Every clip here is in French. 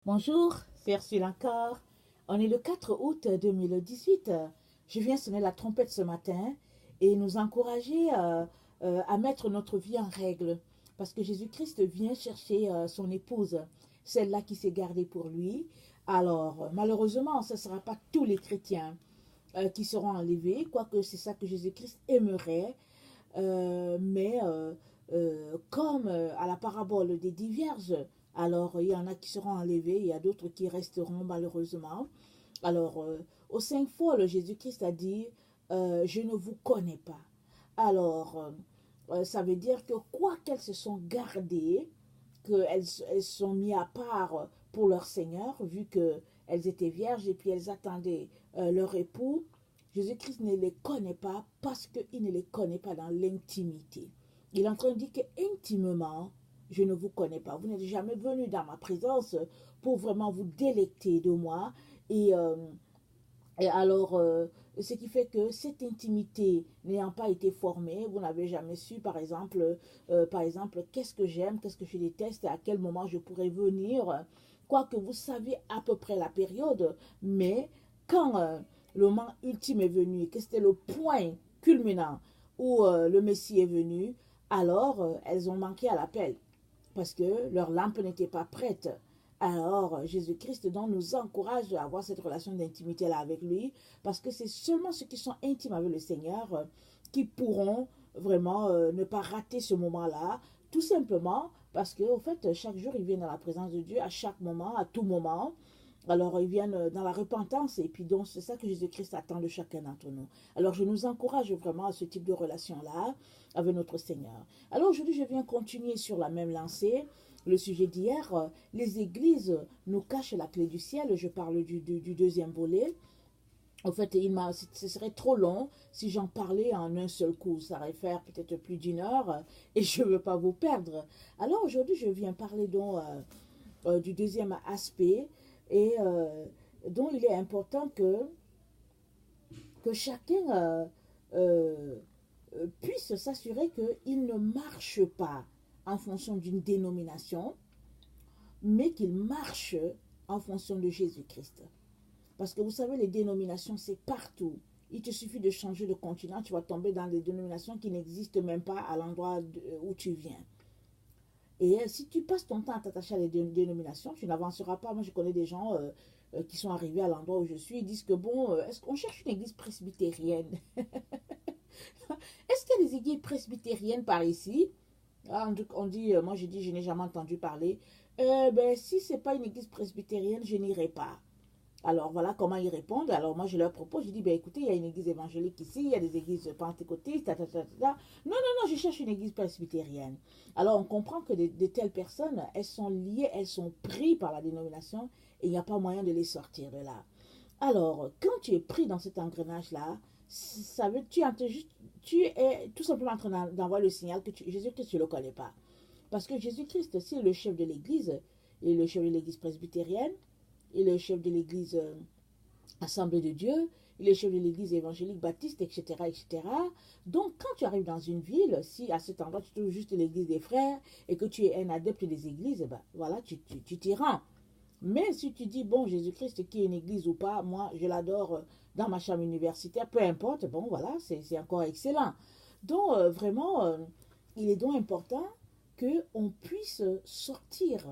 Bonjour, c'est Ursule encore. On est le 4 août 2018. Je viens sonner la trompette ce matin et nous encourager à mettre notre vie en règle. Parce que Jésus-Christ vient chercher son épouse, celle-là qui s'est gardée pour lui. Alors, malheureusement, ce ne sera pas tous les chrétiens qui seront enlevés, quoique c'est ça que Jésus-Christ aimerait. Mais comme à la parabole des 10 vierges, alors il y en a qui seront enlevés, il y a d'autres qui resteront malheureusement. Alors, aux cinq folles, Jésus-Christ a dit, je ne vous connais pas. Alors, ça veut dire que quoi qu'elles se sont gardées, qu'elles sont mises à part pour leur Seigneur, vu qu'elles étaient vierges et puis elles attendaient leur époux, Jésus-Christ ne les connaît pas parce qu'il ne les connaît pas dans l'intimité. Il est en train de dire qu'intimement, je ne vous connais pas. Vous n'êtes jamais venu dans ma présence pour vraiment vous délecter de moi. Et, euh, et alors, ce qui fait que cette intimité n'ayant pas été formée, vous n'avez jamais su, par exemple, qu'est-ce que j'aime, qu'est-ce que je déteste, et à quel moment je pourrais venir. Quoique vous savez à peu près la période, mais quand le moment ultime est venu, et que c'était le point culminant où le Messie est venu, alors elles ont manqué à l'appel parce que leur lampe n'était pas prête. Alors, Jésus-Christ donc nous encourage à avoir cette relation d'intimité-là avec lui, parce que c'est seulement ceux qui sont intimes avec le Seigneur qui pourront vraiment ne pas rater ce moment-là, tout simplement parce que, au fait, chaque jour, ils viennent dans la présence de Dieu, à chaque moment, à tout moment. Alors, ils viennent dans la repentance, et puis donc, c'est ça que Jésus-Christ attend de chacun d'entre nous. Alors, je nous encourage vraiment à ce type de relation-là avec notre Seigneur. Alors, aujourd'hui, je viens continuer sur la même lancée. Le sujet d'hier, les églises nous cachent la clé du ciel. Je parle du deuxième volet. En fait, ce serait trop long si j'en parlais en un seul coup. Ça va faire peut-être plus d'1 heure et je ne veux pas vous perdre. Alors aujourd'hui, je viens parler donc du deuxième aspect et dont il est important que chacun euh, puisse s'assurer qu'il ne marche pas en fonction d'une dénomination, mais qu'il marche en fonction de Jésus-Christ. Parce que vous savez, les dénominations, c'est partout. Il te suffit de changer de continent, tu vas tomber dans des dénominations qui n'existent même pas à l'endroit où tu viens. Et si tu passes ton temps à t'attacher à des dénominations, tu n'avanceras pas. Moi, je connais des gens qui sont arrivés à l'endroit où je suis, ils disent que bon, est-ce qu'on cherche une église presbytérienne? Est-ce qu'il y a des églises presbytériennes par ici? Ah, on dit, moi je dis, je n'ai jamais entendu parler. Ben, si c'est pas une église presbytérienne, je n'irai pas. Alors voilà comment ils répondent. Alors moi je leur propose, je dis, ben écoutez, il y a une église évangélique ici, il y a des églises pentecôtistes, ta, ta, ta, ta, ta. Non, non, non, je cherche une église presbytérienne. Alors on comprend que de telles personnes, elles sont liées, elles sont prises par la dénomination et il n'y a pas moyen de les sortir de là. Alors, quand tu es pris dans cet engrenage-là, ça veut, tu es tout simplement en train d'envoyer le signal que Jésus-Christ, tu ne le connais pas. Parce que Jésus-Christ, c'est le chef de l'Église, il est le chef de l'Église presbytérienne, il est le chef de l'Église Assemblée de Dieu, il est le chef de l'Église évangélique baptiste, etc., etc. Donc, quand tu arrives dans une ville, si à cet endroit tu trouves juste l'Église des frères et que tu es un adepte des églises, ben, voilà, tu t'y rends. Mais si tu dis, bon, Jésus-Christ, qui est une église ou pas, moi, je l'adore dans ma chambre universitaire, peu importe, bon, voilà, c'est encore excellent. Donc, vraiment, il est donc important qu'on puisse sortir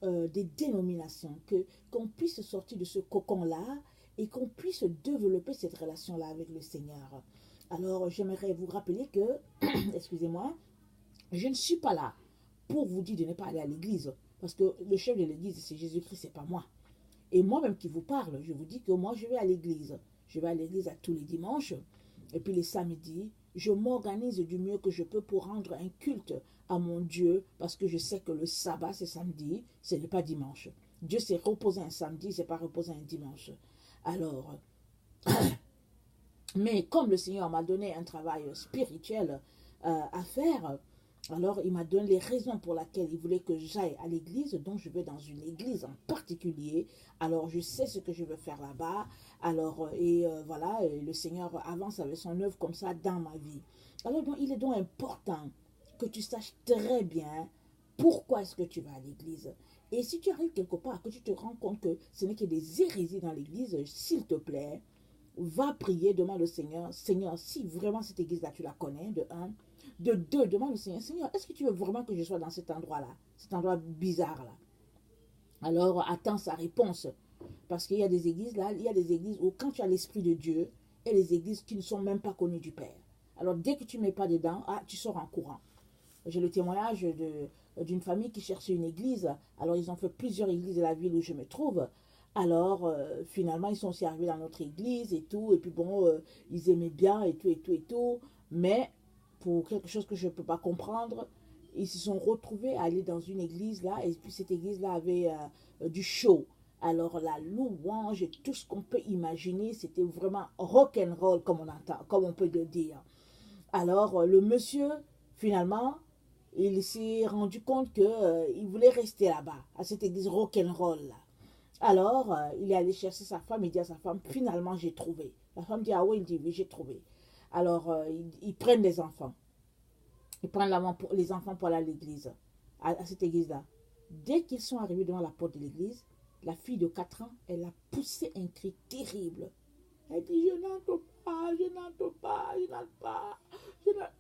des dénominations, qu'on puisse sortir de ce cocon-là et qu'on puisse développer cette relation-là avec le Seigneur. Alors, j'aimerais vous rappeler que, excusez-moi, je ne suis pas là pour vous dire de ne pas aller à l'église. Parce que le chef de l'église, c'est Jésus-Christ, c'est pas moi. Et moi-même qui vous parle, je vous dis que moi, je vais à l'église. Je vais à l'église à tous les dimanches. Et puis les samedis, je m'organise du mieux que je peux pour rendre un culte à mon Dieu. Parce que je sais que le sabbat, c'est samedi, ce n'est pas dimanche. Dieu s'est reposé un samedi, c'est pas reposé un dimanche. Alors, mais comme le Seigneur m'a donné un travail spirituel à faire, alors il m'a donné les raisons pour lesquelles il voulait que j'aille à l'église, donc je vais dans une église en particulier. Alors je sais ce que je veux faire là-bas. Alors, voilà, et le Seigneur avance avec son œuvre comme ça dans ma vie. Alors donc, il est donc important que tu saches très bien pourquoi est-ce que tu vas à l'église. Et si tu arrives quelque part, que tu te rends compte que ce n'est que des hérésies dans l'église, s'il te plaît, va prier, demande au Seigneur, Seigneur, si vraiment cette église-là, tu la connais, de un. De deux, demande au Seigneur, Seigneur, est-ce que tu veux vraiment que je sois dans cet endroit-là, cet endroit bizarre-là? Alors, attends sa réponse. Parce qu'il y a des églises là, il y a des églises où quand tu as l'Esprit de Dieu, et les églises qui ne sont même pas connues du Père. Alors, dès que tu ne mets pas dedans, tu sors en courant. J'ai le témoignage d'une famille qui cherchait une église. Alors, ils ont fait plusieurs églises de la ville où je me trouve. Alors, finalement, ils sont aussi arrivés dans notre église et tout. Et puis, bon, ils aimaient bien et tout, et tout, et tout. Mais, pour quelque chose que je ne peux pas comprendre, ils se sont retrouvés à aller dans une église là. Et puis, cette église-là avait du show. Alors, la louange et tout ce qu'on peut imaginer, c'était vraiment rock'n'roll, comme on entend, comme on peut le dire. Alors, le monsieur, finalement, il s'est rendu compte qu'il voulait rester là-bas, à cette église rock'n'roll là. Alors, il est allé chercher sa femme, il dit à sa femme, finalement, j'ai trouvé. La femme dit, ah oui, il dit, oui, j'ai trouvé. Alors, ils prennent les enfants. Ils prennent les enfants pour aller à l'église, à cette église-là. Dès qu'ils sont arrivés devant la porte de l'église, la fille de 4 ans, elle a poussé un cri terrible. Elle dit, je n'entends pas, je n'entends pas, je n'entends pas.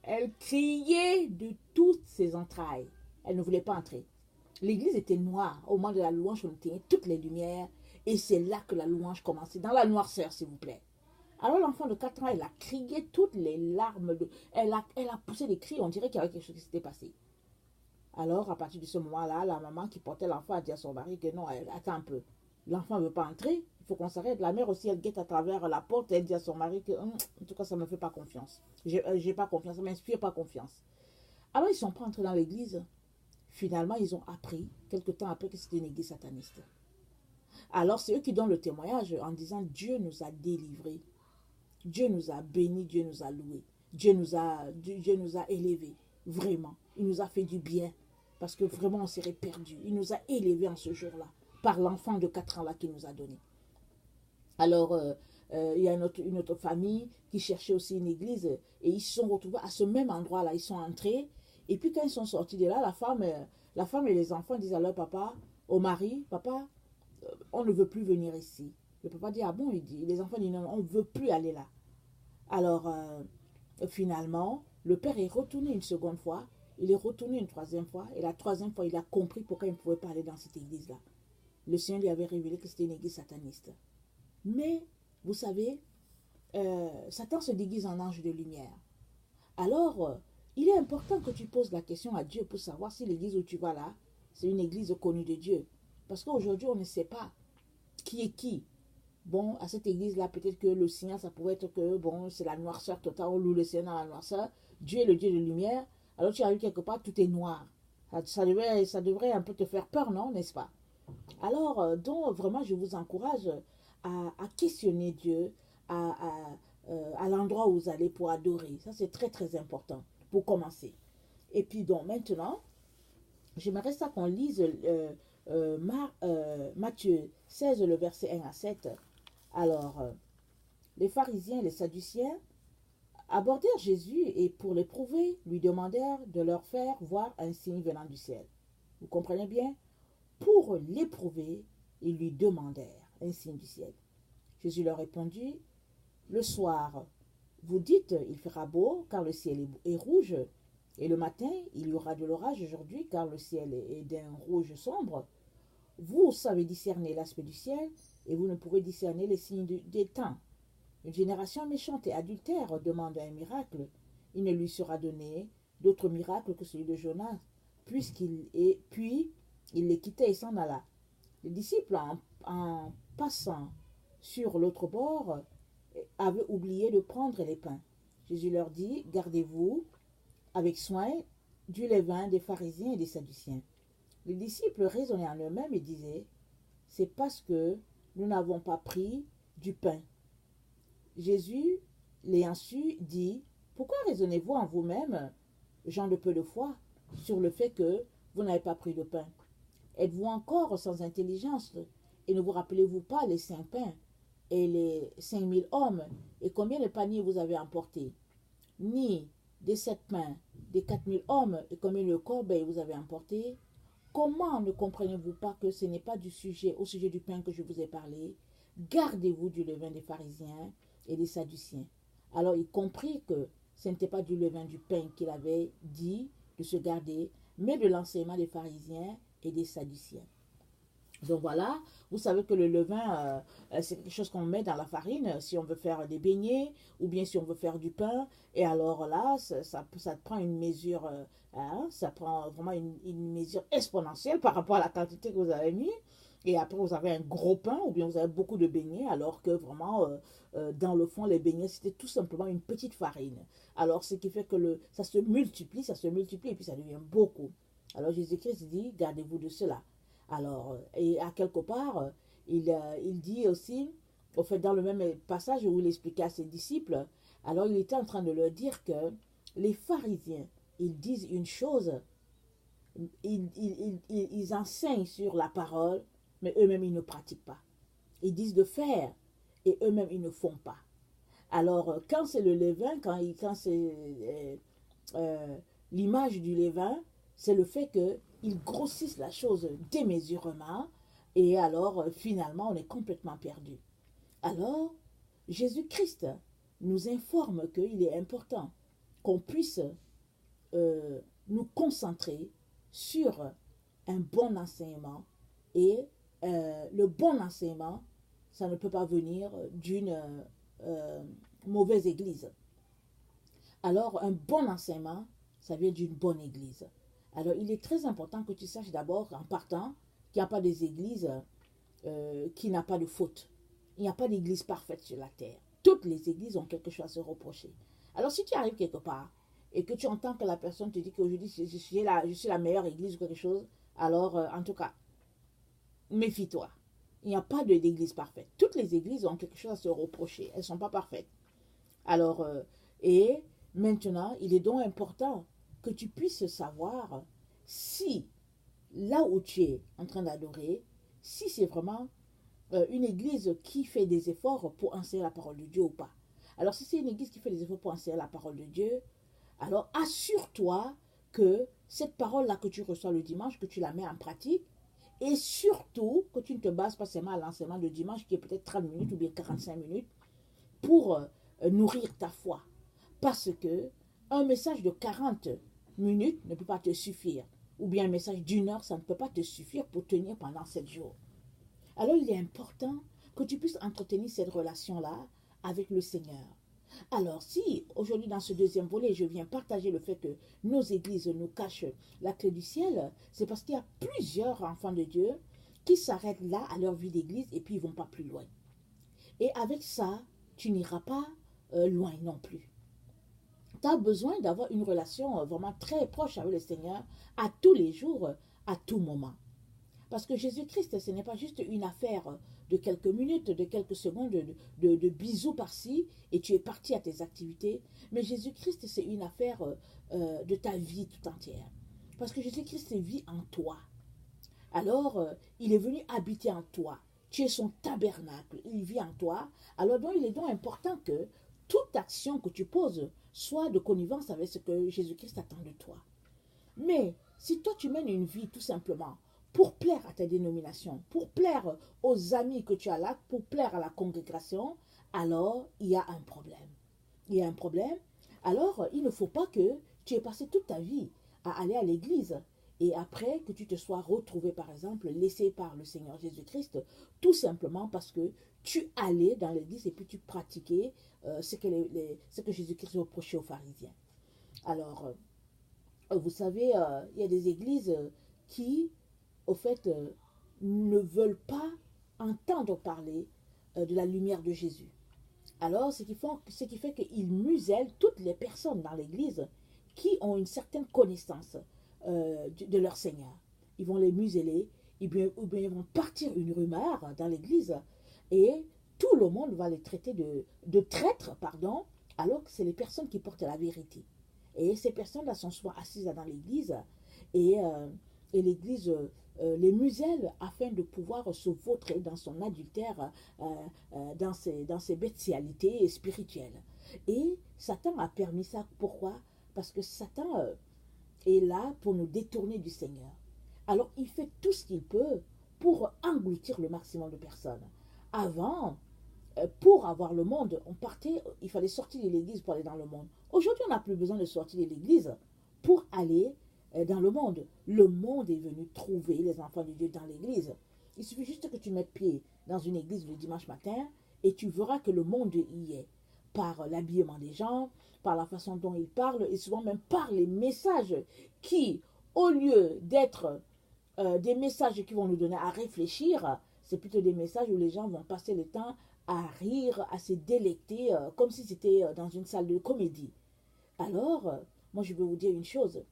Elle criait de toutes ses entrailles. Elle ne voulait pas entrer. L'église était noire. Au moment de la louange, on éteignait toutes les lumières. Et c'est là que la louange commençait. Dans la noirceur, s'il vous plaît. Alors l'enfant de 4 ans, elle a crié toutes les larmes. Elle a poussé des cris. On dirait qu'il y avait quelque chose qui s'était passé. Alors, à partir de ce moment-là, la maman qui portait l'enfant a dit à son mari que non, attends un peu. L'enfant ne veut pas entrer. Il faut qu'on s'arrête. La mère aussi, elle guette à travers la porte. Elle dit à son mari que, en tout cas, ça ne me fait pas confiance. J'ai pas confiance. Ça ne m'inspire pas confiance. Alors, ils ne sont pas entrés dans l'église. Finalement, ils ont appris, quelque temps après, que c'était une église sataniste. Alors, c'est eux qui donnent le témoignage en disant, Dieu nous a délivrés. Dieu nous a bénis, Dieu nous a loués. Dieu nous a élevés. Vraiment. Il nous a fait du bien. Parce que vraiment, on serait perdu. Il nous a élevés en ce jour-là. Par l'enfant de 4 ans là qu'il nous a donné. Alors, il y a une autre famille qui cherchait aussi une église. Et ils se sont retrouvés à ce même endroit-là. Ils sont entrés. Et puis, quand ils sont sortis de là, la femme et les enfants disent à leur papa, au mari, papa, on ne veut plus venir ici. Le papa dit, ah bon, les enfants disent, non, on ne veut plus aller là. Alors, finalement, le père est retourné une seconde fois, il est retourné une troisième fois, et la troisième fois, il a compris pourquoi il ne pouvait pas aller dans cette église-là. Le Seigneur lui avait révélé que c'était une église sataniste. Mais, vous savez, Satan se déguise en ange de lumière. Alors, il est important que tu poses la question à Dieu pour savoir si l'église où tu vas là, c'est une église connue de Dieu. Parce qu'aujourd'hui, on ne sait pas qui est qui. Bon, à cette église-là, peut-être que le signal, ça pourrait être que, bon, c'est la noirceur totale, on loue le Seigneur dans la noirceur. Dieu est le Dieu de lumière. Alors tu arrives quelque part, tout est noir. Ça devrait un peu te faire peur, non, n'est-ce pas? Alors, donc, vraiment, je vous encourage à questionner Dieu, à l'endroit où vous allez pour adorer. Ça, c'est très, très important pour commencer. Et puis, donc, maintenant, j'aimerais ça qu'on lise Matthieu 16, le verset 1 à 7. Alors, les pharisiens et les sadduciens abordèrent Jésus et pour l'éprouver, lui demandèrent de leur faire voir un signe venant du ciel. Vous comprenez bien? Pour l'éprouver, ils lui demandèrent un signe du ciel. Jésus leur répondit, le soir, vous dites, il fera beau car le ciel est rouge, et le matin, il y aura de l'orage aujourd'hui car le ciel est d'un rouge sombre. Vous savez discerner l'aspect du ciel, et vous ne pourrez discerner les signes des temps. Une génération méchante et adultère demande un miracle. Il ne lui sera donné d'autre miracle que celui de Jonas, puis il les quittait et s'en alla. Les disciples, en passant sur l'autre bord, avaient oublié de prendre les pains. Jésus leur dit, gardez-vous avec soin du levain des pharisiens et des sadduciens. Les disciples raisonnaient en eux-mêmes et disaient, c'est parce que nous n'avons pas pris du pain. Jésus, l'ayant su, dit, pourquoi raisonnez-vous en vous-même, gens de peu de foi, sur le fait que vous n'avez pas pris de pain? Êtes-vous encore sans intelligence et ne vous rappelez-vous pas les 5 pains et les 5000 hommes et combien de paniers vous avez emportés? Ni des 7 pains, des 4000 hommes et combien de corbeilles vous avez emportés? comment ne comprenez-vous pas que ce n'est pas au sujet du pain que je vous ai parlé? Gardez-vous du levain des pharisiens et des sadduciens. Alors il comprit que ce n'était pas du levain du pain qu'il avait dit de se garder, mais de l'enseignement des pharisiens et des sadduciens. Donc voilà, vous savez que le levain, c'est quelque chose qu'on met dans la farine si on veut faire des beignets ou bien si on veut faire du pain. Et alors là, ça prend une mesure, ça prend vraiment une mesure exponentielle par rapport à la quantité que vous avez mis. Et après, vous avez un gros pain ou bien vous avez beaucoup de beignets, alors que vraiment, dans le fond, les beignets, c'était tout simplement une petite farine. Alors, ce qui fait que ça se multiplie et puis ça devient beaucoup. Alors, Jésus-Christ dit, gardez-vous de cela. Alors, et à quelque part, il dit aussi, au fait, dans le même passage où il expliquait à ses disciples, alors il était en train de leur dire que les pharisiens, ils disent une chose, ils enseignent sur la parole, mais eux-mêmes, ils ne pratiquent pas. Ils disent de faire, et eux-mêmes, ils ne font pas. Alors, quand c'est le levain, quand c'est l'image du levain, c'est le fait qu'ils grossissent la chose démesurément, et alors, finalement, on est complètement perdu. Alors, Jésus-Christ nous informe qu'il est important qu'on puisse nous concentrer sur un bon enseignement et le bon enseignement, ça ne peut pas venir d'une mauvaise église. Alors, un bon enseignement, ça vient d'une bonne église. Alors, il est très important que tu saches d'abord, en partant, qu'il n'y a pas des églises qui n'ont pas de faute. Il n'y a pas d'église parfaite sur la terre. Toutes les églises ont quelque chose à se reprocher. Alors, si tu arrives quelque part et que tu entends que la personne te dit qu'aujourd'hui, je suis la meilleure église ou quelque chose, alors, en tout cas, méfie-toi. Il n'y a pas d'église parfaite. Toutes les églises ont quelque chose à se reprocher. Elles ne sont pas parfaites. Alors, et maintenant, il est donc important que tu puisses savoir si, là où tu es en train d'adorer, si c'est vraiment une église qui fait des efforts pour enseigner la parole de Dieu ou pas. Alors, si c'est une église qui fait des efforts pour enseigner la parole de Dieu, alors assure-toi que cette parole-là que tu reçois le dimanche, que tu la mets en pratique, et surtout que tu ne te bases pas seulement à l'enseignement de dimanche qui est peut-être 30 minutes ou bien 45 minutes pour nourrir ta foi. Parce que un message de 40 minutes ne peut pas te suffire. Ou bien un message d'une heure, ça ne peut pas te suffire pour tenir pendant 7 jours. Alors il est important que tu puisses entretenir cette relation-là avec le Seigneur. Alors si aujourd'hui dans ce deuxième volet, je viens partager le fait que nos églises nous cachent la clé du ciel, c'est parce qu'il y a plusieurs enfants de Dieu qui s'arrêtent là à leur vie d'église et puis ils ne vont pas plus loin. Et avec ça, tu n'iras pas loin non plus. Tu as besoin d'avoir une relation vraiment très proche avec le Seigneur à tous les jours, à tout moment. Parce que Jésus-Christ, ce n'est pas juste une affaire de quelques minutes, de quelques secondes, de bisous par-ci, et tu es parti à tes activités. Mais Jésus-Christ, c'est une affaire de ta vie tout entière. Parce que Jésus-Christ vit en toi. Alors, il est venu habiter en toi. Tu es son tabernacle, il vit en toi. Alors, donc, il est donc important que toute action que tu poses soit de connivence avec ce que Jésus-Christ attend de toi. Mais si toi, tu mènes une vie tout simplement pour plaire à ta dénomination, pour plaire aux amis que tu as là, pour plaire à la congrégation, alors il y a un problème. Il y a un problème. Alors, il ne faut pas que tu aies passé toute ta vie à aller à l'église et après que tu te sois retrouvé, par exemple, laissé par le Seigneur Jésus-Christ, tout simplement parce que tu allais dans l'église et puis tu pratiquais ce que Jésus-Christ reprochait aux pharisiens. Alors, vous savez, il y a des églises qui au fait, ne veulent pas entendre parler de la lumière de Jésus. Alors, ce qui fait qu'ils musellent toutes les personnes dans l'Église qui ont une certaine connaissance de leur Seigneur. Ils vont les museler, ou bien ils vont partir une rumeur dans l'Église, et tout le monde va les traiter de traîtres, pardon, alors que c'est les personnes qui portent la vérité. Et ces personnes-là sont souvent assises dans l'Église, et l'Église les muselle afin de pouvoir se vautrer dans son adultère, dans ses bestialités spirituelles. Et Satan a permis ça. Pourquoi? Parce que Satan est là pour nous détourner du Seigneur. Alors, il fait tout ce qu'il peut pour engloutir le maximum de personnes. Avant, pour avoir le monde, on partait, il fallait sortir de l'église pour aller dans le monde. Aujourd'hui, on n'a plus besoin de sortir de l'église pour aller dans le monde. Le monde est venu trouver les enfants de Dieu dans l'église. Il suffit juste que tu mettes pied dans une église le dimanche matin et tu verras que le monde y est. Par l'habillement des gens, par la façon dont ils parlent et souvent même par les messages qui, au lieu d'être des messages qui vont nous donner à réfléchir, c'est plutôt des messages où les gens vont passer le temps à rire, à se délecter, comme si c'était dans une salle de comédie. Alors, moi je veux vous dire une chose,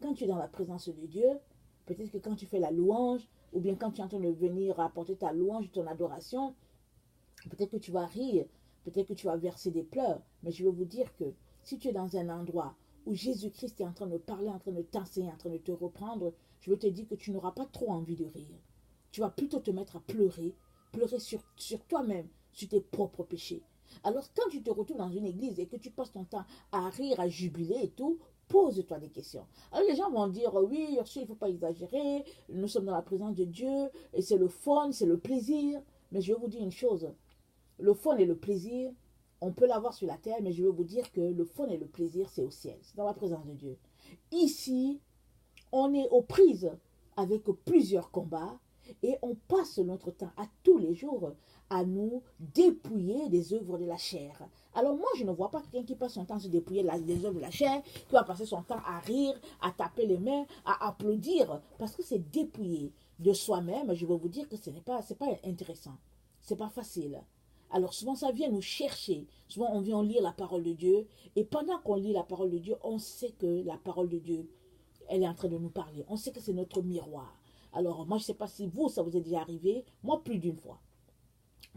quand tu es dans la présence de Dieu, peut-être que quand tu fais la louange, ou bien quand tu es en train de venir apporter ta louange, ton adoration, peut-être que tu vas rire, peut-être que tu vas verser des pleurs, mais je veux vous dire que si tu es dans un endroit où Jésus-Christ est en train de parler, en train de t'enseigner, en train de te reprendre, je veux te dire que tu n'auras pas trop envie de rire. Tu vas plutôt te mettre à pleurer, pleurer sur toi-même, sur tes propres péchés. Alors quand tu te retrouves dans une église et que tu passes ton temps à rire, à jubiler et tout, pose-toi des questions. Alors les gens vont dire, oui, il ne faut pas exagérer, nous sommes dans la présence de Dieu, et c'est le fun, c'est le plaisir. Mais je vais vous dire une chose, le fun et le plaisir, on peut l'avoir sur la terre, mais je vais vous dire que le fun et le plaisir, c'est au ciel, c'est dans la présence de Dieu. Ici, on est aux prises avec plusieurs combats et on passe notre temps à tous les jours à nous dépouiller des œuvres de la chair. Alors moi, je ne vois pas quelqu'un qui passe son temps à se dépouiller des œuvres de la chair, qui va passer son temps à rire, à taper les mains, à applaudir, parce que c'est dépouiller de soi-même. Je vais vous dire que ce n'est pas, c'est pas intéressant, c'est pas facile. Alors souvent ça vient nous chercher, souvent on vient lire la parole de Dieu, et pendant qu'on lit la parole de Dieu, on sait que la parole de Dieu, elle est en train de nous parler. On sait que c'est notre miroir. Alors, moi, je ne sais pas si vous, ça vous est déjà arrivé. Moi, plus d'une fois.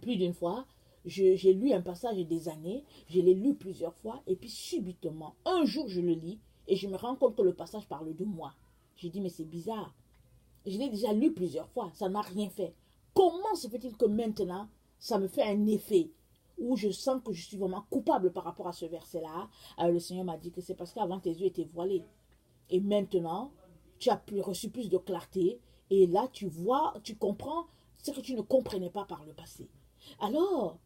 Plus d'une fois, j'ai lu un passage des années. Je l'ai lu plusieurs fois. Et puis, subitement, un jour, je le lis. Et je me rends compte que le passage parle de moi. J'ai dit, mais c'est bizarre. Je l'ai déjà lu plusieurs fois. Ça ne m'a rien fait. Comment se fait-il que maintenant, ça me fait un effet où je sens que je suis vraiment coupable par rapport à ce verset-là? Alors, le Seigneur m'a dit que c'est parce qu'avant, tes yeux étaient voilés. Et maintenant, tu as reçu plus de clarté. Et là, tu vois, tu comprends ce que tu ne comprenais pas par le passé. Alors,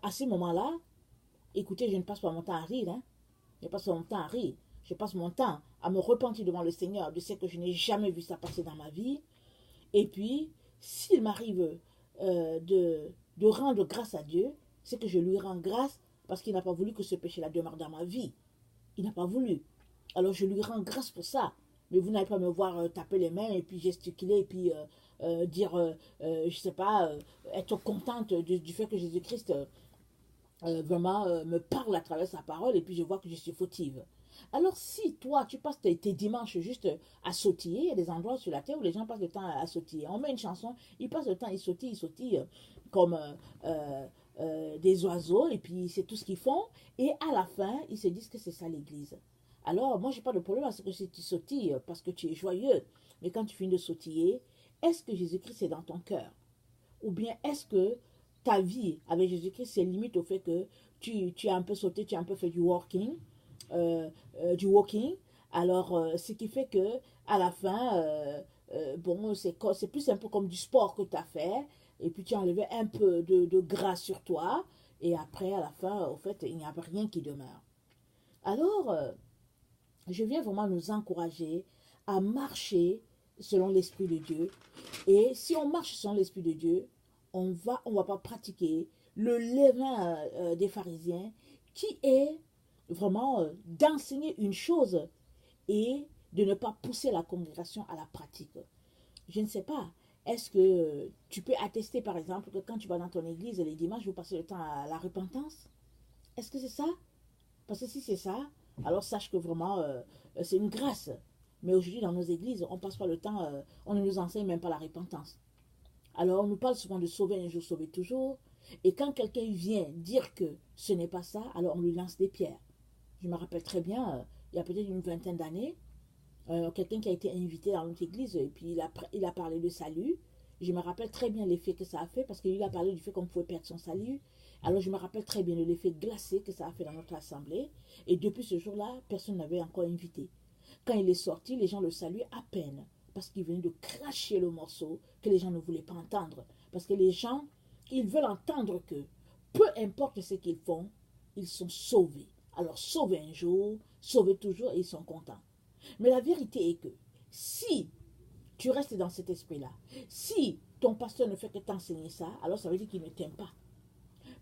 à ce moment-là, écoutez, je ne passe pas mon temps à rire. Hein. Je passe mon temps à rire. Je passe mon temps à me repentir devant le Seigneur de ce que je n'ai jamais vu ça passer dans ma vie. Et puis, s'il m'arrive de rendre grâce à Dieu, c'est que je lui rends grâce parce qu'il n'a pas voulu que ce péché-là demeure dans ma vie. Il n'a pas voulu. Alors je lui rends grâce pour ça. Mais vous n'allez pas me voir taper les mains et puis gesticuler et puis dire, je sais pas, être contente du fait que Jésus-Christ vraiment me parle à travers sa parole et puis je vois que je suis fautive. Alors si toi, tu passes tes dimanches juste à sautiller, il y a des endroits sur la terre où les gens passent le temps à sautiller. On met une chanson, ils passent le temps, ils sautillent comme des oiseaux et puis c'est tout ce qu'ils font. Et à la fin, ils se disent que c'est ça l'église. Alors, moi, j'ai pas de problème à ce que si tu sautilles parce que tu es joyeux. Mais quand tu finis de sautiller, est-ce que Jésus-Christ est dans ton cœur? Ou bien est-ce que ta vie avec Jésus-Christ, c'est limite au fait que tu as un peu sauté, tu as un peu fait du walking. Alors, ce qui fait que à la fin, bon, c'est plus un peu comme du sport que tu as fait. Et puis tu as enlevé un peu de gras sur toi. Et après, à la fin, au fait, il n'y a rien qui demeure. Alors, je viens vraiment nous encourager à marcher selon l'Esprit de Dieu. Et si on marche selon l'Esprit de Dieu, on va pas pratiquer le levain des pharisiens qui est vraiment d'enseigner une chose et de ne pas pousser la congrégation à la pratique. Je ne sais pas. Est-ce que tu peux attester, par exemple, que quand tu vas dans ton église les dimanches, vous passez le temps à la repentance? Est-ce que c'est ça? Parce que si c'est ça, alors sache que vraiment, c'est une grâce. Mais aujourd'hui, dans nos églises, on ne passe pas le temps, on ne nous enseigne même pas la repentance. Alors, on nous parle souvent de sauver un jour, sauver toujours. Et quand quelqu'un vient dire que ce n'est pas ça, alors on lui lance des pierres. Je me rappelle très bien, il y a peut-être une vingtaine d'années, quelqu'un qui a été invité dans notre église et puis il a parlé de salut. Je me rappelle très bien l'effet que ça a fait parce qu'il a parlé du fait qu'on pouvait perdre son salut. Alors je me rappelle très bien de l'effet glacé que ça a fait dans notre assemblée. Et depuis ce jour-là, personne n'avait encore invité. Quand il est sorti, les gens le saluaient à peine. parce qu'il venait de cracher le morceau que les gens ne voulaient pas entendre. Parce que les gens, ils veulent entendre que, peu importe ce qu'ils font, ils sont sauvés. Alors, sauvés un jour, sauvés toujours, et ils sont contents. Mais la vérité est que, si tu restes dans cet esprit-là, si ton pasteur ne fait que t'enseigner ça, alors ça veut dire qu'il ne t'aime pas.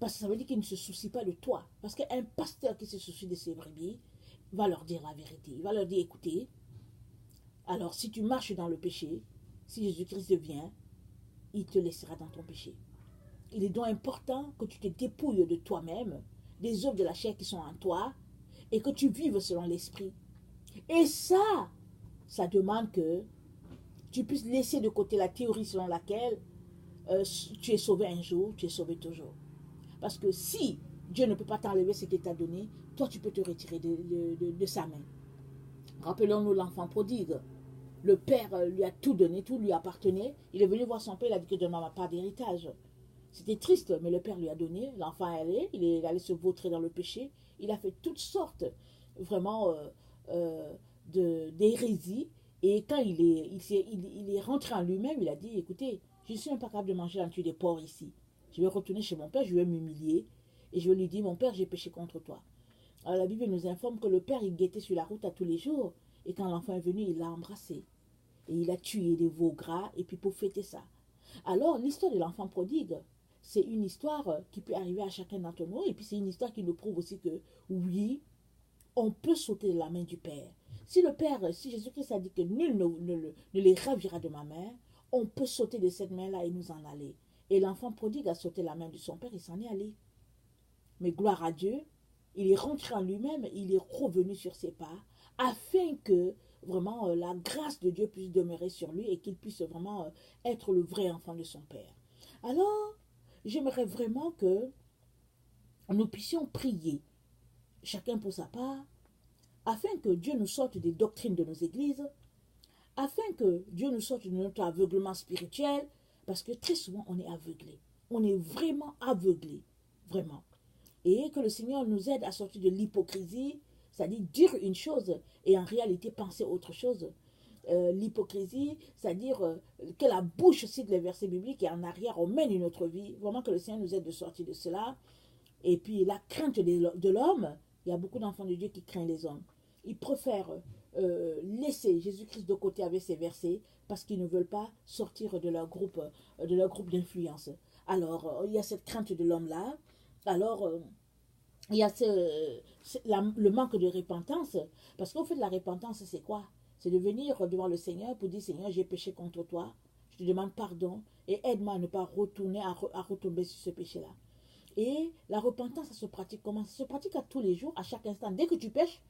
Parce que ça veut dire qu'il ne se soucie pas de toi. Parce qu'un pasteur qui se soucie de ses brebis va leur dire la vérité. Il va leur dire, écoutez, alors si tu marches dans le péché, si Jésus-Christ vient, il te laissera dans ton péché. Il est donc important que tu te dépouilles de toi-même, des œuvres de la chair qui sont en toi, et que tu vives selon l'esprit. Et ça demande que tu puisses laisser de côté la théorie selon laquelle tu es sauvé un jour, tu es sauvé toujours. Parce que si Dieu ne peut pas t'enlever ce qu'il t'a donné, toi tu peux te retirer de sa main. Rappelons-nous l'enfant prodigue. Le père lui a tout donné, tout lui appartenait. Il est venu voir son père, il a dit que donne-moi ma part d'héritage. C'était triste, mais le père lui a donné. L'enfant il est allé se vautrer dans le péché. Il a fait toutes sortes, vraiment, d'hérésie. Et quand il est rentré en lui-même, il a dit, écoutez, je ne suis même pas capable de manger l'entuit des porcs ici. Je vais retourner chez mon père, je vais m'humilier. Et je vais lui dire, mon père, j'ai péché contre toi. Alors la Bible nous informe que le père, il guettait sur la route à tous les jours. Et quand l'enfant est venu, il l'a embrassé. Et il a tué des veaux gras, et puis pour fêter ça. Alors, l'histoire de l'enfant prodigue, c'est une histoire qui peut arriver à chacun d'entre nous. Et puis c'est une histoire qui nous prouve aussi que, oui, on peut sauter de la main du Père. Si le Père, si Jésus-Christ a dit que nul ne les ravira de ma main, on peut sauter de cette main-là et nous en aller. Et l'enfant prodigue a sauté la main de son Père et s'en est allé. Mais gloire à Dieu, il est rentré en lui-même, il est revenu sur ses pas, afin que vraiment la grâce de Dieu puisse demeurer sur lui et qu'il puisse vraiment être le vrai enfant de son Père. Alors, j'aimerais vraiment que nous puissions prier, chacun pour sa part, afin que Dieu nous sorte des doctrines de nos églises, afin que Dieu nous sorte de notre aveuglement spirituel, parce que très souvent on est aveuglé. On est vraiment aveuglé, vraiment. Et que le Seigneur nous aide à sortir de l'hypocrisie, c'est-à-dire dire une chose et en réalité penser autre chose. L'hypocrisie, c'est-à-dire que la bouche cite les versets bibliques et en arrière on mène une autre vie. Vraiment que le Seigneur nous aide de sortir de cela. Et puis la crainte de l'homme, il y a beaucoup d'enfants de Dieu qui craignent les hommes. Ils préfèrent laisser Jésus-Christ de côté avec ses versets parce qu'ils ne veulent pas sortir de leur groupe d'influence. Alors, il y a cette crainte de l'homme-là. Alors, il y a le manque de repentance. Parce qu'au fait, la repentance, c'est quoi? C'est de venir devant le Seigneur pour dire, Seigneur, j'ai péché contre toi. Je te demande pardon et aide-moi à ne pas retourner, à retomber sur ce péché-là. Et la repentance, ça se pratique comment? Ça se pratique à tous les jours, à chaque instant. Dès que tu pêches,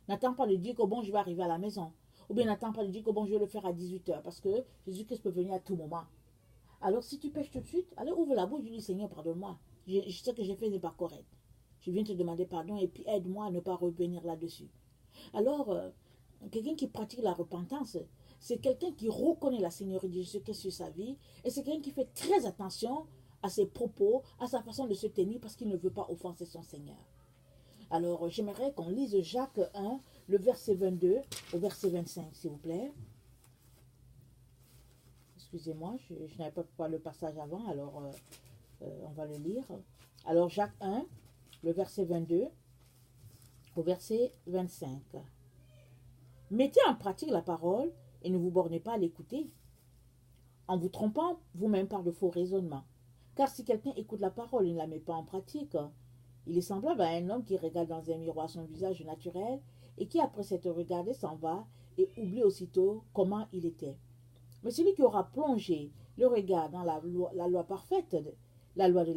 n'attends pas de dire que bon, je vais arriver à la maison. Ou bien n'attends pas de dire que bon, je vais le faire à 18h. Parce que Jésus-Christ peut venir à tout moment. Alors si tu pêches tout de suite, allez ouvre la bouche, je dis Seigneur, pardonne-moi. Je sais que j'ai fait n'est pas correct. Je viens te demander pardon et puis aide-moi à ne pas revenir là-dessus. Alors, quelqu'un qui pratique la repentance, c'est quelqu'un qui reconnaît la Seigneurie de Jésus-Christ sur sa vie et c'est quelqu'un qui fait très attention à ses propos, à sa façon de se tenir parce qu'il ne veut pas offenser son Seigneur. Alors, j'aimerais qu'on lise Jacques 1, le verset 22 au verset 25, s'il vous plaît. Excusez-moi, je n'avais pas le passage avant, alors on va le lire. Alors, Jacques 1, le verset 22 au verset 25. Mettez en pratique la parole et ne vous bornez pas à l'écouter, en vous trompant vous-même par de faux raisonnements. Car si quelqu'un écoute la parole et ne la met pas en pratique, il est semblable à un homme qui regarde dans un miroir son visage naturel et qui, après s'être regardé, s'en va et oublie aussitôt comment il était. Mais celui qui aura plongé le regard dans la loi parfaite, la loi de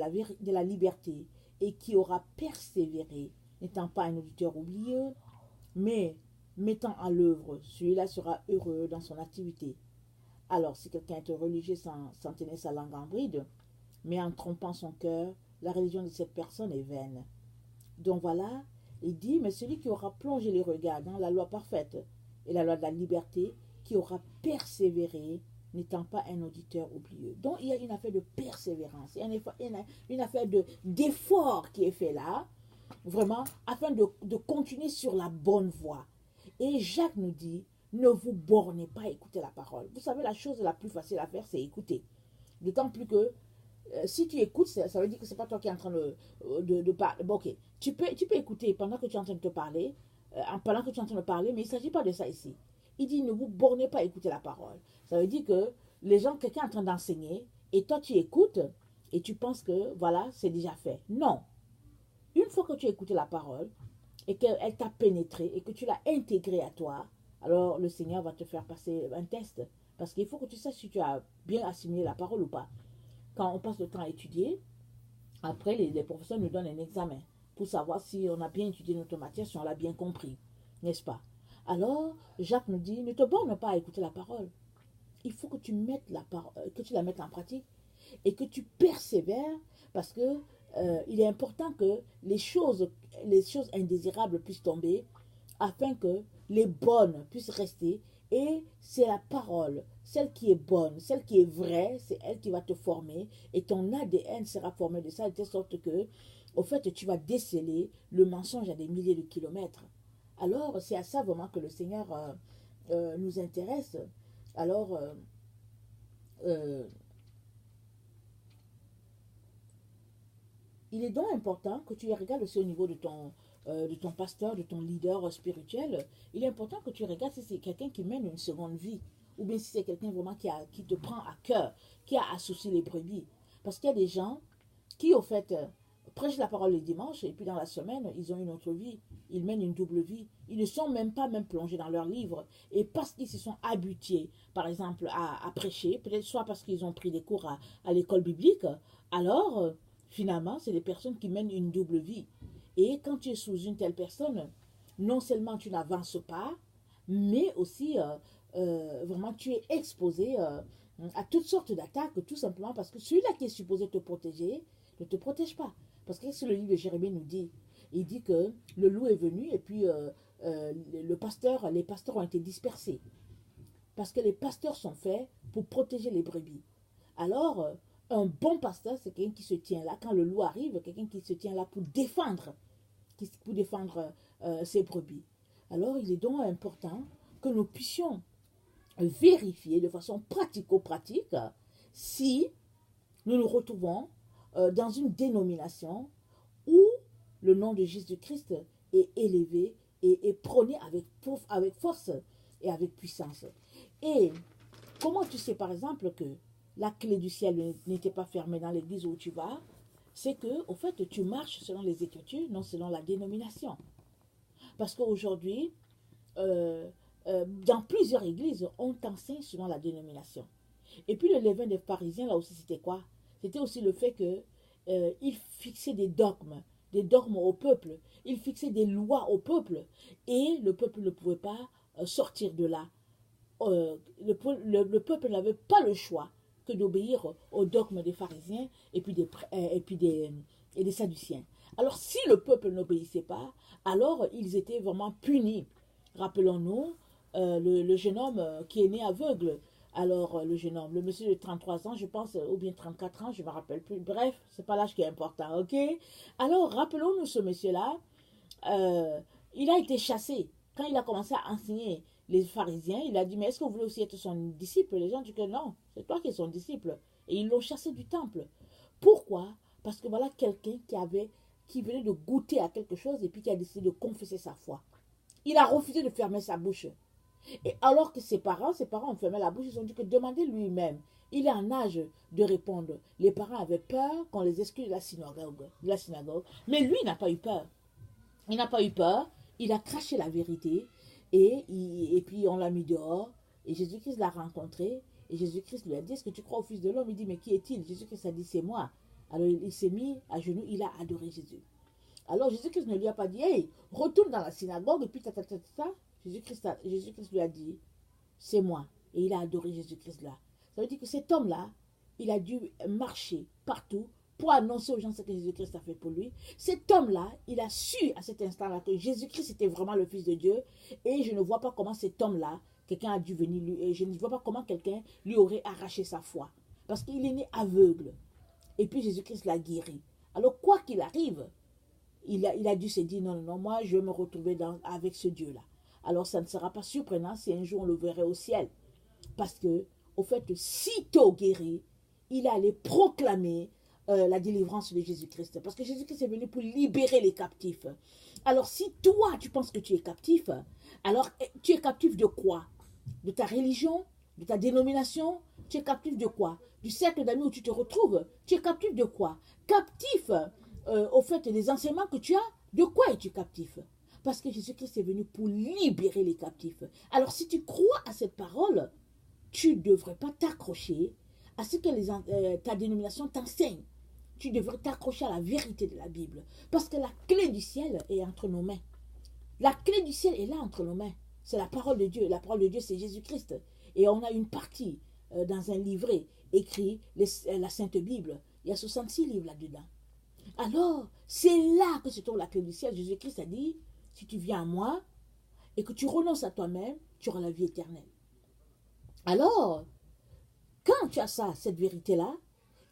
la liberté, et qui aura persévéré, n'étant pas un auditeur oublieux, mais mettant en l'œuvre, celui-là sera heureux dans son activité. Alors, si quelqu'un est religieux sans tenir sa langue en bride, mais en trompant son cœur, la religion de cette personne est vaine. Donc voilà, il dit, mais celui qui aura plongé les regards dans la loi parfaite et la loi de la liberté, qui aura persévéré, n'étant pas un auditeur oublieux. Donc il y a une affaire de persévérance, il y a une affaire d'effort qui est fait là, vraiment, afin de continuer sur la bonne voie. Et Jacques nous dit ne vous bornez pas à écouter la parole. Vous savez, la chose la plus facile à faire, c'est écouter. D'autant plus que si tu écoutes, ça veut dire que c'est pas toi qui es en train de parler. Bon, ok, tu peux écouter pendant que tu es en train de te parler, pendant que tu es en train de parler, mais il ne s'agit pas de ça ici. Il dit, ne vous bornez pas à écouter la parole. Ça veut dire que les gens, quelqu'un est en train d'enseigner, et toi tu écoutes, et tu penses que, voilà, c'est déjà fait. Non. Une fois que tu as écouté la parole, et qu'elle t'a pénétré, et que tu l'as intégrée à toi, alors le Seigneur va te faire passer un test. Parce qu'il faut que tu saches si tu as bien assimilé la parole ou pas. Quand on passe le temps à étudier, après les professeurs nous donnent un examen pour savoir si on a bien étudié notre matière, si on l'a bien compris, n'est-ce pas? Alors, Jacques nous dit, ne te borne pas à écouter la parole. Il faut que tu mettes que tu la mettes en pratique et que tu persévères parce que il est important que les choses indésirables puissent tomber afin que les bonnes puissent rester. Et c'est la parole, celle qui est bonne, celle qui est vraie, c'est elle qui va te former. Et ton ADN sera formé de ça, de telle sorte que, au fait, tu vas déceler le mensonge à des milliers de kilomètres. Alors, c'est à ça vraiment que le Seigneur nous intéresse. Alors, euh, il est donc important que tu regardes aussi au niveau de ton pasteur, de ton leader spirituel. Il est important que tu regardes si c'est quelqu'un qui mène une seconde vie ou bien si c'est quelqu'un vraiment qui te prend à cœur, qui a associé les brebis. Parce qu'il y a des gens qui, au fait, prêchent la parole le dimanche et puis dans la semaine, ils ont une autre vie. Ils mènent une double vie. Ils ne sont même pas plongés dans leurs livres. Et parce qu'ils se sont habitués, par exemple, à prêcher, peut-être soit parce qu'ils ont pris des cours à l'école biblique, alors, finalement, c'est des personnes qui mènent une double vie. Et quand tu es sous une telle personne, non seulement tu n'avances pas, mais aussi, vraiment, tu es exposé à toutes sortes d'attaques, tout simplement parce que celui-là qui est supposé te protéger ne te protège pas. Parce que ce que le livre de Jérémie nous dit, il dit que le loup est venu et puis les pasteurs ont été dispersés. Parce que les pasteurs sont faits pour protéger les brebis. Alors, un bon pasteur, c'est quelqu'un qui se tient là. Quand le loup arrive, quelqu'un qui se tient là pour défendre ses brebis. Alors, il est donc important que nous puissions vérifier de façon pratico-pratique si nous nous retrouvons dans une dénomination où le nom de Jésus-Christ est élevé et prôné avec force et avec puissance. Et comment tu sais par exemple que la clé du ciel n'était pas fermée dans l'église où tu vas? C'est que, au fait, tu marches selon les Écritures, non selon la dénomination. Parce qu'aujourd'hui, dans plusieurs églises, on t'enseigne selon la dénomination. Et puis le levain des pharisiens, là aussi, c'était quoi? C'était aussi le fait que ils fixaient des dogmes au peuple. Ils fixaient des lois au peuple. Et le peuple ne pouvait pas sortir de là. Le peuple n'avait pas le choix que d'obéir aux dogmes des pharisiens et des sadduciens. Alors si le peuple n'obéissait pas, alors ils étaient vraiment punis. Rappelons-nous le jeune homme qui est né aveugle. Alors le jeune homme, le monsieur de 33 ans, je pense, ou bien 34 ans, je ne me rappelle plus. Bref, c'est pas l'âge qui est important, ok? Alors rappelons-nous ce monsieur-là, euh, il a été chassé. Quand il a commencé à enseigner les pharisiens, il a dit, mais est-ce que vous voulez aussi être son disciple? Les gens disent que non, c'est toi qui es son disciple. Et ils l'ont chassé du temple. Pourquoi? Parce que voilà quelqu'un qui venait de goûter à quelque chose et puis qui a décidé de confesser sa foi. Il a refusé de fermer sa bouche. Et alors que ses parents ont fermé la bouche, ils ont dit que demandez lui-même. Il est en âge de répondre. Les parents avaient peur qu'on les exclue de la synagogue. Mais lui, il n'a pas eu peur. Il n'a pas eu peur. Il a craché la vérité. Et puis on l'a mis dehors. Et Jésus-Christ l'a rencontré. Et Jésus-Christ lui a dit, est-ce que tu crois au Fils de l'homme? Il dit, mais qui est-il? Jésus-Christ a dit, c'est moi. Alors il s'est mis à genoux. Il a adoré Jésus. Alors Jésus-Christ ne lui a pas dit, hey, retourne dans la synagogue. Et puis Jésus-Christ lui a dit, c'est moi. Et il a adoré Jésus-Christ là. Ça veut dire que cet homme-là, il a dû marcher partout pour annoncer aux gens ce que Jésus-Christ a fait pour lui. Cet homme-là, il a su à cet instant-là que Jésus-Christ était vraiment le Fils de Dieu. Et je ne vois pas comment cet homme-là, quelqu'un a dû venir lui, et je ne vois pas comment quelqu'un lui aurait arraché sa foi. Parce qu'il est né aveugle. Et puis Jésus-Christ l'a guéri. Alors quoi qu'il arrive, il a dû se dire, non, non, non, moi je vais me retrouver avec ce Dieu-là. alors ça ne sera pas surprenant si un jour on le verrait au ciel. Parce que, au fait, sitôt guéri, il allait proclamer la délivrance de Jésus-Christ. Parce que Jésus-Christ est venu pour libérer les captifs. Alors, si toi, tu penses que tu es captif, alors tu es captif de quoi? De ta religion? De ta dénomination? Tu es captif de quoi? Du cercle d'amis où tu te retrouves? Tu es captif de quoi? Captif, au fait, des enseignements que tu as? De quoi es-tu captif? Parce que Jésus-Christ est venu pour libérer les captifs. Alors, si tu crois à cette parole, tu ne devrais pas t'accrocher à ce que ta dénomination t'enseigne. Tu devrais t'accrocher à la vérité de la Bible. Parce que la clé du ciel est entre nos mains. La clé du ciel est là entre nos mains. C'est la parole de Dieu. La parole de Dieu, c'est Jésus-Christ. Et on a une partie dans un livret écrit, la Sainte Bible. Il y a 66 livres là-dedans. Alors, c'est là que se trouve la clé du ciel. Jésus-Christ a dit, si tu viens à moi et que tu renonces à toi-même, tu auras la vie éternelle. Alors, quand tu as ça, cette vérité-là,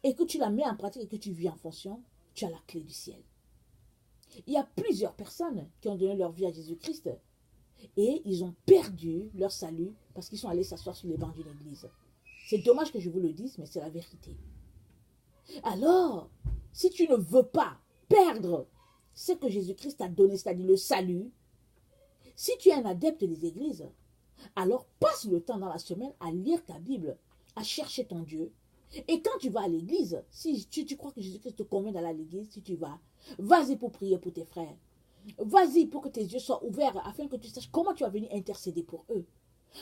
et que tu la mets en pratique et que tu vis en fonction, tu as la clé du ciel. Il y a plusieurs personnes qui ont donné leur vie à Jésus-Christ et ils ont perdu leur salut parce qu'ils sont allés s'asseoir sur les bancs d'une église. C'est dommage que je vous le dise, mais c'est la vérité. Alors, si tu ne veux pas perdre ce que Jésus-Christ t'a donné, c'est-à-dire le salut, si tu es un adepte des églises, alors passe le temps dans la semaine à lire ta Bible, à chercher ton Dieu. Et quand tu vas à l'église, si tu crois que Jésus-Christ te convainc d'aller à l'église, si tu vas-y pour prier pour tes frères. Vas-y pour que tes yeux soient ouverts afin que tu saches comment tu vas venir intercéder pour eux.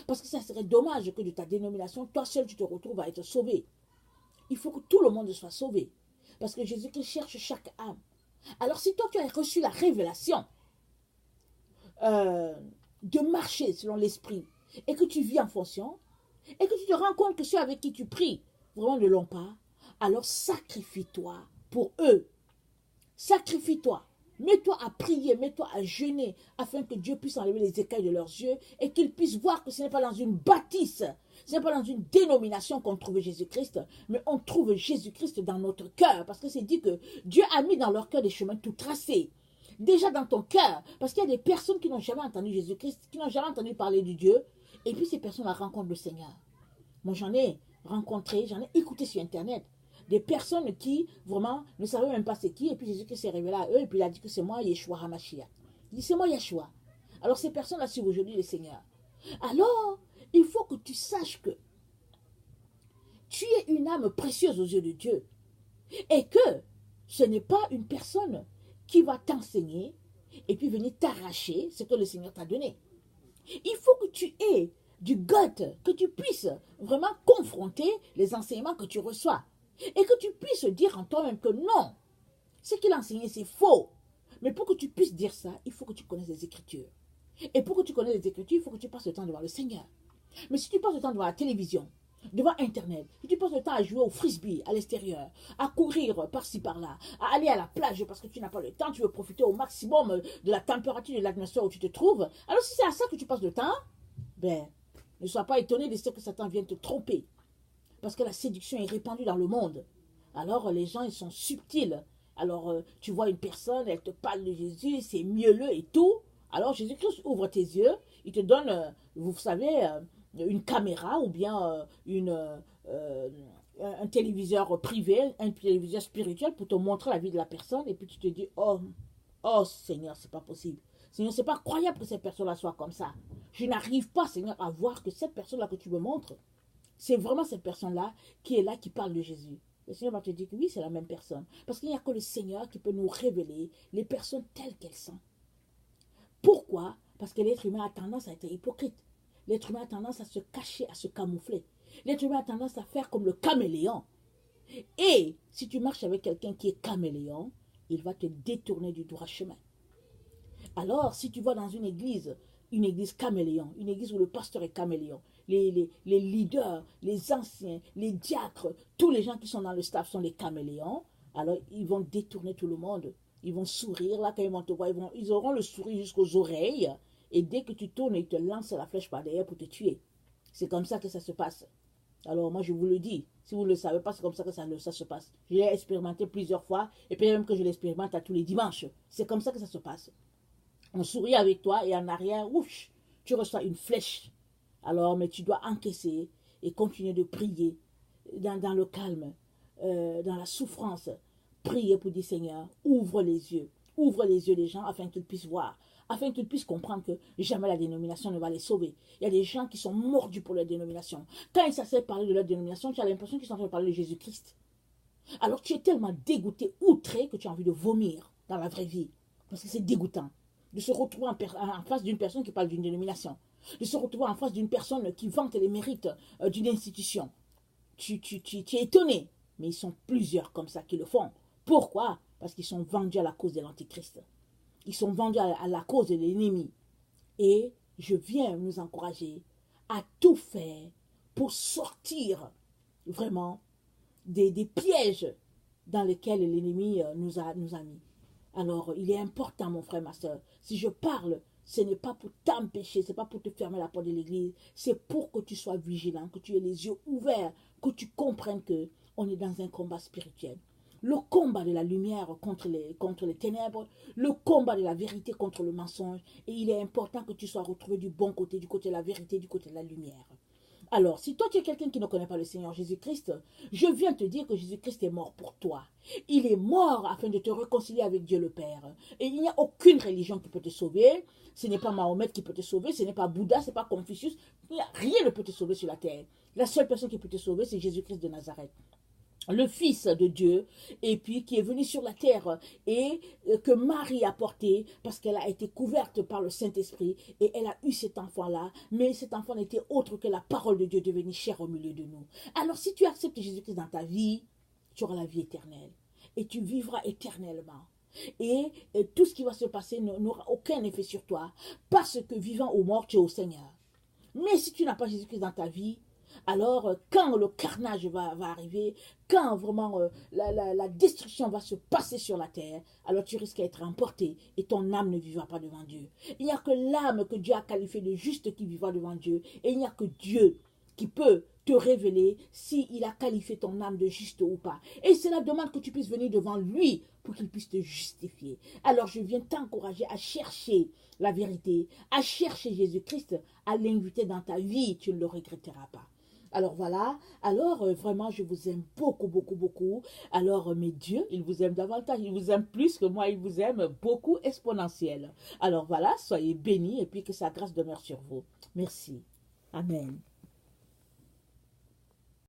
Parce que ça serait dommage que de ta dénomination, toi seul tu te retrouves à être sauvé. Il faut que tout le monde soit sauvé. Parce que Jésus-Christ cherche chaque âme. Alors si toi tu as reçu la révélation de marcher selon l'esprit et que tu vis en fonction et que tu te rends compte que ceux avec qui tu pries vraiment ne l'ont pas, alors sacrifie-toi pour eux. Sacrifie-toi. Mets-toi à prier, mets-toi à jeûner afin que Dieu puisse enlever les écailles de leurs yeux et qu'ils puissent voir que ce n'est pas dans une bâtisse, ce n'est pas dans une dénomination qu'on trouve Jésus-Christ, mais on trouve Jésus-Christ dans notre cœur. Parce que c'est dit que Dieu a mis dans leur cœur des chemins tout tracés. Déjà dans ton cœur, parce qu'il y a des personnes qui n'ont jamais entendu Jésus-Christ, qui n'ont jamais entendu parler de Dieu, et puis ces personnes-là rencontrent le Seigneur. Moi j'en ai rencontré, j'en ai écouté sur Internet. Des personnes qui, vraiment, ne savaient même pas c'est qui. Et puis Jésus-Christ s'est révélé à eux. Et puis il a dit que c'est moi, Yeshua HaMashiach. Il dit, c'est moi, Yeshua. Alors ces personnes-là suivent aujourd'hui le Seigneur. Alors, il faut que tu saches que tu es une âme précieuse aux yeux de Dieu. Et que ce n'est pas une personne qui va t'enseigner et puis venir t'arracher ce que le Seigneur t'a donné. Il faut que tu aies du gut, que tu puisses vraiment confronter les enseignements que tu reçois. Et que tu puisses dire en toi-même que non, ce qu'il a enseigné c'est faux. Mais pour que tu puisses dire ça, il faut que tu connaisses les Écritures. Et pour que tu connaisses les Écritures, il faut que tu passes le temps devant le Seigneur. Mais si tu passes le temps devant la télévision, devant Internet, si tu passes le temps à jouer au frisbee à l'extérieur, à courir par-ci par-là, à aller à la plage parce que tu n'as pas le temps, tu veux profiter au maximum de la température de l'atmosphère où tu te trouves, alors si c'est à ça que tu passes le temps, ben, ne sois pas étonné de ce que Satan vient te tromper. Parce que la séduction est répandue dans le monde. Alors les gens, ils sont subtils. Alors tu vois une personne, elle te parle de Jésus, c'est mielleux et tout. Alors Jésus-Christ ouvre tes yeux, il te donne, vous savez, une caméra ou bien un téléviseur privé, un téléviseur spirituel pour te montrer la vie de la personne. Et puis tu te dis, oh Seigneur, c'est pas possible. Seigneur, c'est pas croyable que cette personne-là soit comme ça. Je n'arrive pas, Seigneur, à voir que cette personne-là que tu me montres, c'est vraiment cette personne-là qui est là, qui parle de Jésus. Le Seigneur va te dire que oui, c'est la même personne. Parce qu'il n'y a que le Seigneur qui peut nous révéler les personnes telles qu'elles sont. Pourquoi? Parce que l'être humain a tendance à être hypocrite. L'être humain a tendance à se cacher, à se camoufler. L'être humain a tendance à faire comme le caméléon. Et si tu marches avec quelqu'un qui est caméléon, il va te détourner du droit chemin. Alors, si tu vas dans une église caméléon, une église où le pasteur est caméléon, les leaders, les anciens, les diacres, tous les gens qui sont dans le staff sont des caméléons, alors ils vont détourner tout le monde. Ils vont sourire, là quand ils vont te voir, ils auront le sourire jusqu'aux oreilles, et dès que tu tournes, ils te lancent la flèche par derrière pour te tuer. C'est comme ça que ça se passe. Alors moi je vous le dis, si vous ne le savez pas, c'est comme ça que ça se passe. Je l'ai expérimenté plusieurs fois, et puis même que je l'expérimente à tous les dimanches. C'est comme ça que ça se passe. On sourit avec toi, et en arrière, ouf, tu reçois une flèche. Alors, mais tu dois encaisser et continuer de prier dans le calme, dans la souffrance. Prier pour dire, Seigneur, ouvre les yeux des gens afin qu'ils puissent voir, afin qu'ils puissent comprendre que jamais la dénomination ne va les sauver. Il y a des gens qui sont mordus pour leur dénomination. Quand ils s'asseyent parler de leur dénomination, tu as l'impression qu'ils sont en train de parler de Jésus-Christ. Alors tu es tellement dégoûté, outré, que tu as envie de vomir dans la vraie vie. Parce que c'est dégoûtant de se retrouver en face d'une personne qui parle d'une dénomination, de se retrouver en face d'une personne qui vante les mérites d'une institution. Tu es étonné, mais ils sont plusieurs comme ça qui le font. Pourquoi? Parce qu'ils sont vendus à la cause de l'Antichrist. Ils sont vendus à la cause de l'ennemi. Et je viens nous encourager à tout faire pour sortir vraiment des pièges dans lesquels l'ennemi nous a mis. Alors, il est important, mon frère, ma soeur, si je parle, ce n'est pas pour t'empêcher, ce n'est pas pour te fermer la porte de l'église, c'est pour que tu sois vigilant, que tu aies les yeux ouverts, que tu comprennes qu'on est dans un combat spirituel. Le combat de la lumière contre les ténèbres, le combat de la vérité contre le mensonge, et il est important que tu sois retrouvé du bon côté, du côté de la vérité, du côté de la lumière. Alors, si toi tu es quelqu'un qui ne connaît pas le Seigneur Jésus-Christ, je viens te dire que Jésus-Christ est mort pour toi. Il est mort afin de te réconcilier avec Dieu le Père. Et il n'y a aucune religion qui peut te sauver. Ce n'est pas Mahomet qui peut te sauver, ce n'est pas Bouddha, ce n'est pas Confucius. Rien ne peut te sauver sur la terre. La seule personne qui peut te sauver, c'est Jésus-Christ de Nazareth, le Fils de Dieu, et puis qui est venu sur la terre et que Marie a porté parce qu'elle a été couverte par le Saint-Esprit et elle a eu cet enfant-là, mais cet enfant n'était autre que la parole de Dieu devenue chair au milieu de nous. Alors si tu acceptes Jésus-Christ dans ta vie, tu auras la vie éternelle et tu vivras éternellement. Et tout ce qui va se passer n'aura aucun effet sur toi parce que vivant ou mort, tu es au Seigneur. Mais si tu n'as pas Jésus-Christ dans ta vie, alors quand le carnage va arriver, quand vraiment la destruction va se passer sur la terre, alors tu risques d'être emporté et ton âme ne vivra pas devant Dieu. Il n'y a que l'âme que Dieu a qualifiée de juste qui vivra devant Dieu, et il n'y a que Dieu qui peut te révéler s'il a qualifié ton âme de juste ou pas. Et cela demande que tu puisses venir devant lui pour qu'il puisse te justifier. Alors je viens t'encourager à chercher la vérité, à chercher Jésus-Christ, à l'inviter dans ta vie, tu ne le regretteras pas. Alors voilà, alors vraiment je vous aime beaucoup, beaucoup, beaucoup. Alors mais Dieu, il vous aime davantage, il vous aime plus que moi, il vous aime beaucoup exponentiel. Alors voilà, soyez bénis et puis que sa grâce demeure sur vous. Merci. Amen.